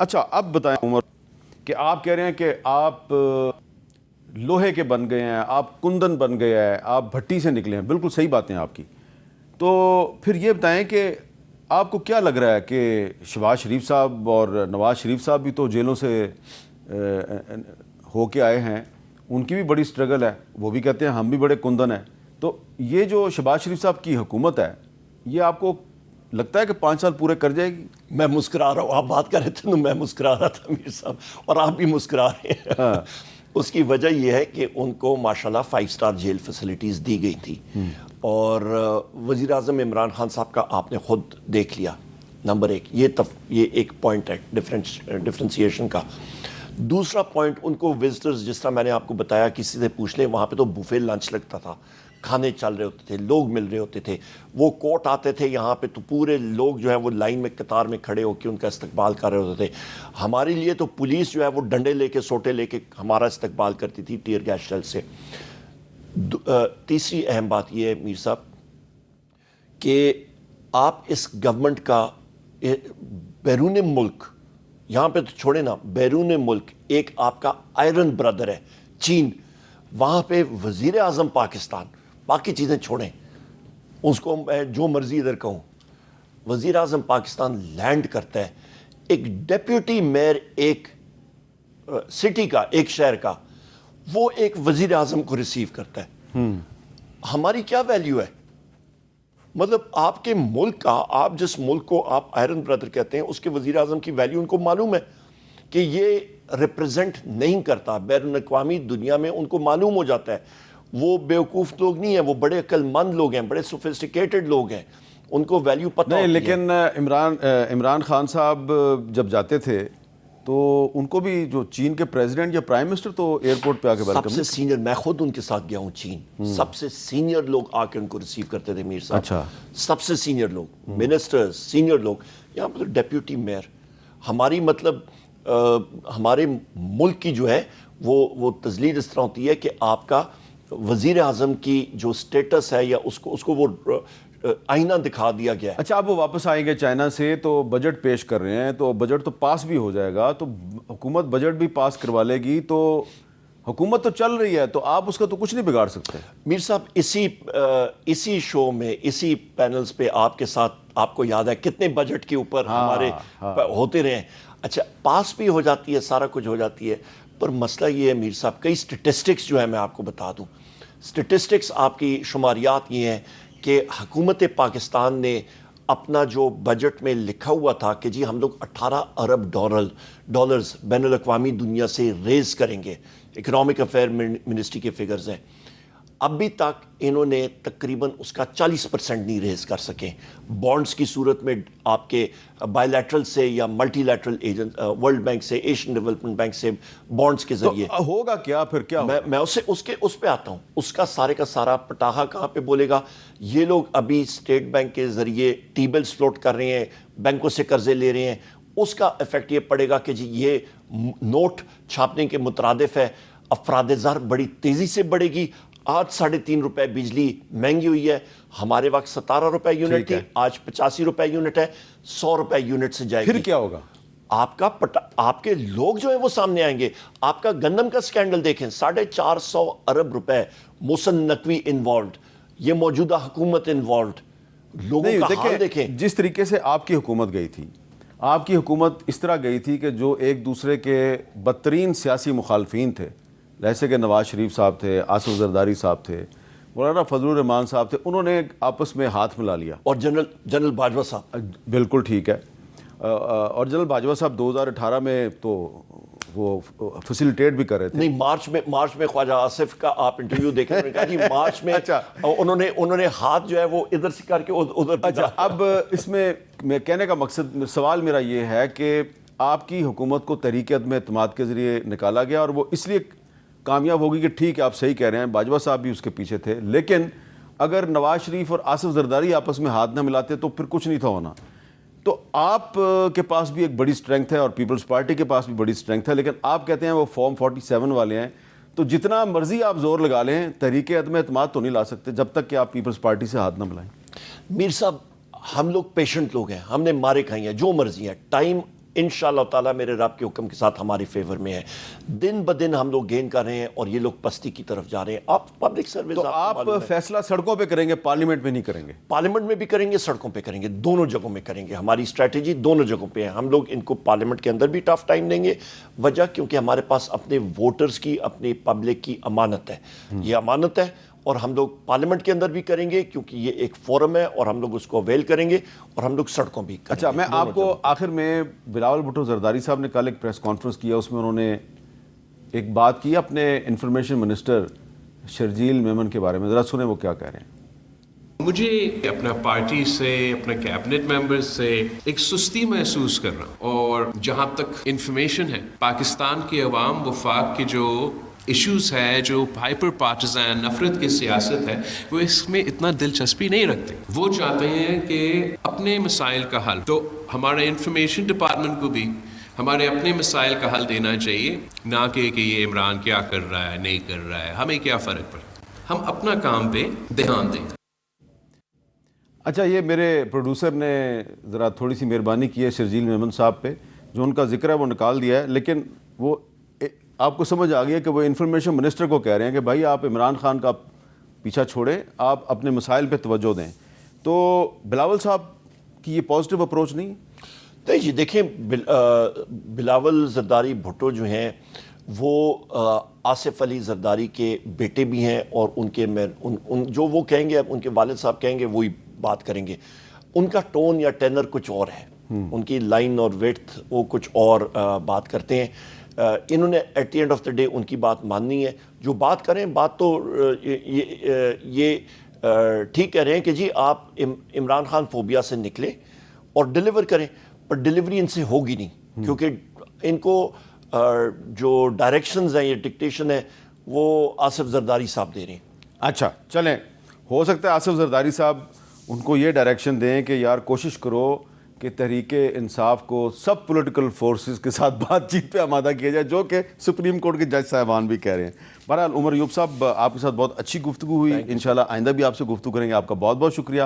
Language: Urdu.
اچھا اب بتائیں عمر کہ آپ کہہ رہے ہیں کہ آپ لوہے کے بن گئے ہیں، آپ کندن بن گئے ہیں، آپ بھٹی سے نکلے ہیں، بالکل صحیح باتیں آپ کی. تو پھر یہ بتائیں کہ آپ کو کیا لگ رہا ہے کہ شہباز شریف صاحب اور نواز شریف صاحب بھی تو جیلوں سے ہو کے آئے ہیں، ان کی بھی بڑی سٹرگل ہے، وہ بھی کہتے ہیں ہم بھی بڑے کندن ہیں. تو یہ جو شہباز شریف صاحب کی حکومت ہے یہ آپ کو لگتا ہے کہ 5 سال پورے کر جائے گی؟ میں مسکرا رہا ہوں، آپ بات کر رہے تھے تو میں مسکرا رہا تھا میر صاحب، اور آپ بھی مسکرا رہے ہیں. اس کی وجہ یہ ہے کہ ان کو ماشاءاللہ 5 سٹار جیل فیسلٹیز دی گئی تھی، اور وزیر اعظم عمران خان صاحب کا آپ نے خود دیکھ لیا. نمبر 1 یہ ایک پوائنٹ ہے ڈفرینسیشن کا. دوسرا پوائنٹ، ان کو وزٹرز، جس طرح میں نے آپ کو بتایا، کسی سے پوچھ لیں، وہاں پہ تو بوفے لنچ لگتا تھا، کھانے چل رہے ہوتے تھے، لوگ مل رہے ہوتے تھے. وہ کوٹ آتے تھے یہاں پہ تو پورے لوگ جو ہے وہ لائن میں قطار میں کھڑے ہو کے ان کا استقبال کر رہے ہوتے تھے. ہمارے لیے تو پولیس جو ہے وہ ڈنڈے لے کے، سوٹے لے کے ہمارا استقبال کرتی تھی ٹیئر گیس شیل سے. تیسری اہم بات یہ ہے میر صاحب کہ آپ اس گورنمنٹ کا بیرون ملک، یہاں پہ تو چھوڑے نا، بیرون ملک ایک آپ کا آئرن بردر ہے چین، وہاں پہ وزیر اعظم پاکستان، باقی چیزیں چھوڑیں، اس کو میں جو مرضی ادھر کہوں، وزیر اعظم پاکستان لینڈ کرتا ہے، ایک ڈیپیوٹی میئر ایک سٹی کا، ایک شہر کا، وہ ایک وزیر اعظم کو ریسیو کرتا ہے. ہماری کیا ویلیو ہے؟ مطلب آپ کے ملک کا، آپ جس ملک کو آپ آئرن بردر کہتے ہیں، اس کے وزیر اعظم کی ویلیو ان کو معلوم ہے کہ یہ ریپرزینٹ نہیں کرتا بیرون الاقوامی دنیا میں. ان کو معلوم ہو جاتا ہے، وہ بیوقوف لوگ نہیں ہیں، وہ بڑے عقل مند لوگ ہیں، بڑے سوفسٹیکیٹڈ لوگ ہیں، ان کو ویلیو پتہ ہوتی ہے. لیکن عمران خان صاحب جب جاتے تھے تو ان کو بھی جو چین کے پریزیڈنٹ یا پرائم منسٹر تو ایئرپورٹ پہ آ کے سب سے سینئر، میں خود ان کے ساتھ گیا ہوں چین، سب سے سینئر لوگ آ کے ان کو ریسیو کرتے تھے میر صاحب. اچھا، سب سے سینئر لوگ، منسٹر، سینئر لوگ. یہاں پر ڈیپیوٹی میئر، ہماری مطلب ہمارے ملک کی جو ہے وہ تذلیل اس طرح ہوتی ہے کہ آپ کا وزیر اعظم کی جو سٹیٹس ہے، یا اس کو وہ آئینہ دکھا دیا گیا ہے. اچھا اب وہ واپس آئیں گے چائنا سے تو بجٹ پیش کر رہے ہیں، تو بجٹ تو پاس بھی ہو جائے گا، تو حکومت بجٹ بھی پاس کروا لے گی، تو حکومت تو چل رہی ہے، تو آپ اس کا تو کچھ نہیں بگاڑ سکتے. میر صاحب اسی شو میں، اسی پینلز پہ آپ کے ساتھ، آپ کو یاد ہے کتنے بجٹ کے اوپر ہمارے ہوتے رہے ہیں. اچھا پاس بھی ہو جاتی ہے، سارا کچھ ہو جاتی ہے، پر مسئلہ یہ ہے میر صاحب، کئی سٹیٹسٹکس جو ہے میں آپ کو بتا دوں. سٹیٹسٹکس آپ کی شماریات یہ ہیں کہ حکومت پاکستان نے اپنا جو بجٹ میں لکھا ہوا تھا کہ جی ہم لوگ 18 ارب ڈالرز بین الاقوامی دنیا سے ریز کریں گے، اکنامک افیئر منسٹری کے فگرز ہیں، ابھی تک انہوں نے تقریباً اس کا 40% نہیں ریز کر سکے. بانڈز کی صورت میں آپ کے بائی لیٹرل سے یا multi lateral agent, world bank سے، ایشین ڈیولپمنٹ بینک سے بانڈز کے ذریعے. ہوگا کیا پھر؟ کیا میں اس پہ آتا ہوں. اس کا سارے کا سارا پٹاخہ کہاں پہ بولے گا؟ یہ لوگ ابھی اسٹیٹ بینک کے ذریعے ٹی بلز فلوٹ کر رہے ہیں، بینکوں سے قرضے لے رہے ہیں. اس کا افیکٹ یہ پڑے گا کہ جی یہ نوٹ چھاپنے کے مترادف ہے، افراد زر بڑی تیزی سے بڑھے گی. آج 3.5 روپے بجلی مہنگی ہوئی ہے، ہمارے وقت 17 روپے یونٹ تھی، آج 85 روپے یونٹ ہے، 100 روپے یونٹ سے جائے گی. پھر کیا ہوگا؟ آپ کے لوگ جو ہیں وہ سامنے آئیں گے. آپ کا گندم کا سکینڈل دیکھیں، 450 ارب روپے محسن نقوی انوالوڈ، یہ موجودہ حکومت انوالوڈ. لوگوں کا حال دیکھیں. جس طریقے سے آپ کی حکومت گئی تھی، آپ کی حکومت اس طرح گئی تھی کہ جو ایک دوسرے کے بدترین سیاسی مخالفین تھے، جیسے کہ نواز شریف صاحب تھے، آصف زرداری صاحب تھے، مولانا فضل الرحمان صاحب تھے، انہوں نے آپس میں ہاتھ ملا لیا. اور جنرل باجوہ صاحب، بالکل ٹھیک ہے. اور جنرل باجوہ صاحب 2018 میں تو وہ فیسیلیٹیٹ بھی کر رہے تھے. نہیں، مارچ میں خواجہ آصف کا آپ انٹرویو دیکھیں، انہوں نے کہا جی مارچ میں انہوں نے ہاتھ جو ہے وہ ادھر سے کر کے ادھر. اچھا اب اس میں کہنے کا مقصد، سوال میرا یہ ہے کہ آپ کی حکومت کو تحریک عدم اعتماد کے ذریعے نکالا گیا، اور وہ اس لیے کامیاب ہوگی کہ ٹھیک ہے آپ صحیح کہہ رہے ہیں، باجوہ صاحب بھی اس کے پیچھے تھے، لیکن اگر نواز شریف اور آصف زرداری آپس میں ہاتھ نہ ملاتے تو پھر کچھ نہیں تھا ہونا. تو آپ کے پاس بھی ایک بڑی سٹرینگتھ ہے اور پیپلز پارٹی کے پاس بھی بڑی سٹرینگتھ ہے، لیکن آپ کہتے ہیں وہ فارم 47 والے ہیں، تو جتنا مرضی آپ زور لگا لیں تحریک عدم اعتماد تو نہیں لا سکتے جب تک کہ آپ پیپلز پارٹی سے ہاتھ نہ ملائیں. میر صاحب ہم لوگ پیشنٹ لوگ ہیں، ہم نے مارے کھائی ہیں جو مرضی ہیں. ٹائم انشاءاللہ تعالیٰ میرے رب کے حکم کے ساتھ ہماری فیور میں ہے. دن بدن ہم لوگ گین کر رہے ہیں اور یہ لوگ پستی کی طرف جا رہے ہیں. آپ پبلک سروس تو آپ فیصلہ سڑکوں پہ کریں گے، پارلیمنٹ میں نہیں کریں گے؟ پارلیمنٹ میں بھی کریں گے، سڑکوں پہ کریں گے، دونوں جگہوں میں کریں گے. ہماری اسٹریٹجی دونوں جگہوں پہ ہے. ہم لوگ ان کو پارلیمنٹ کے اندر بھی ٹف ٹائم دیں گے. وجہ کیونکہ ہمارے پاس اپنے ووٹرز کی، اپنی پبلک کی امانت ہے. یہ امانت ہے اور ہم لوگ پارلیمنٹ کے اندر بھی کریں گے کیونکہ یہ ایک فورم ہے اور ہم لوگ اس کو اویل کریں گے، اور ہم لوگ سڑکوں بھی کریں گے. اچھا، میں آپ کو آخر میں بلاول بھٹو زرداری صاحب نے کل ایک پریس کانفرنس کیا، اس میں انہوں نے ایک بات کی اپنے انفارمیشن منسٹر شرجیل میمن کے بارے میں. ذرا سنیں وہ کیا کہہ رہے ہیں. مجھے اپنا پارٹی سے، اپنے کیبنٹ ممبرز سے ایک سستی محسوس کر رہا ہوں، اور جہاں تک انفارمیشن ہے، پاکستان کی عوام وفاق کے جو ایشوز ہے، جو ہائپر پارٹیزن نفرت کی سیاست ہے، وہ اس میں اتنا دلچسپی نہیں رکھتے. وہ چاہتے ہیں کہ اپنے مسائل کا حل. تو ہمارے انفارمیشن ڈپارٹمنٹ کو بھی ہمارے اپنے مسائل کا حل دینا چاہیے، نہ کہ یہ عمران کیا کر رہا ہے، نہیں کر رہا ہے، ہمیں کیا فرق پڑتا. ہم اپنا کام پہ دھیان دیں. اچھا، یہ میرے پروڈیوسر نے ذرا تھوڑی سی مہربانی کی ہے شرجیل میمن صاحب پہ، جو ان کا ذکر ہے وہ نکال دیا ہے، لیکن وہ آپ کو سمجھ آ گیا کہ وہ انفارمیشن منسٹر کو کہہ رہے ہیں کہ بھائی آپ عمران خان کا پیچھا چھوڑیں، آپ اپنے مسائل پہ توجہ دیں. تو بلاول صاحب کی یہ پازیٹیو اپروچ نہیں؟ نہیں جی، دیکھیں بلاول زرداری بھٹو جو ہیں وہ آصف علی زرداری کے بیٹے بھی ہیں، اور ان کے جو وہ کہیں گے، ان کے والد صاحب کہیں گے وہی بات کریں گے. ان کا ٹون یا ٹینر کچھ اور ہے، ان کی لائن اور ویڈتھ وہ کچھ اور بات کرتے ہیں. انہوں نے at the end of the day ان کی بات ماننی ہے. جو بات کریں، بات تو یہ ٹھیک کہہ رہے ہیں کہ جی آپ عمران خان فوبیا سے نکلیں اور ڈیلیور کریں، پر ڈیلیوری ان سے ہوگی نہیں، کیونکہ ان کو جو ڈائریکشنز ہیں، یہ ڈکٹیشن ہے، وہ آصف زرداری صاحب دے رہے ہیں. اچھا چلیں، ہو سکتا ہے آصف زرداری صاحب ان کو یہ ڈائریکشن دیں کہ یار کوشش کرو کہ تحریک انصاف کو سب پولیٹیکل فورسز کے ساتھ بات چیت پہ آمادہ کیا جائے، جو کہ سپریم کورٹ کے جج صاحبان بھی کہہ رہے ہیں. بہرحال عمر ایوب صاحب، آپ کے ساتھ بہت اچھی گفتگو ہوئی. انشاءاللہ آئندہ بھی آپ سے گفتگو کریں گے. آپ کا بہت بہت شکریہ.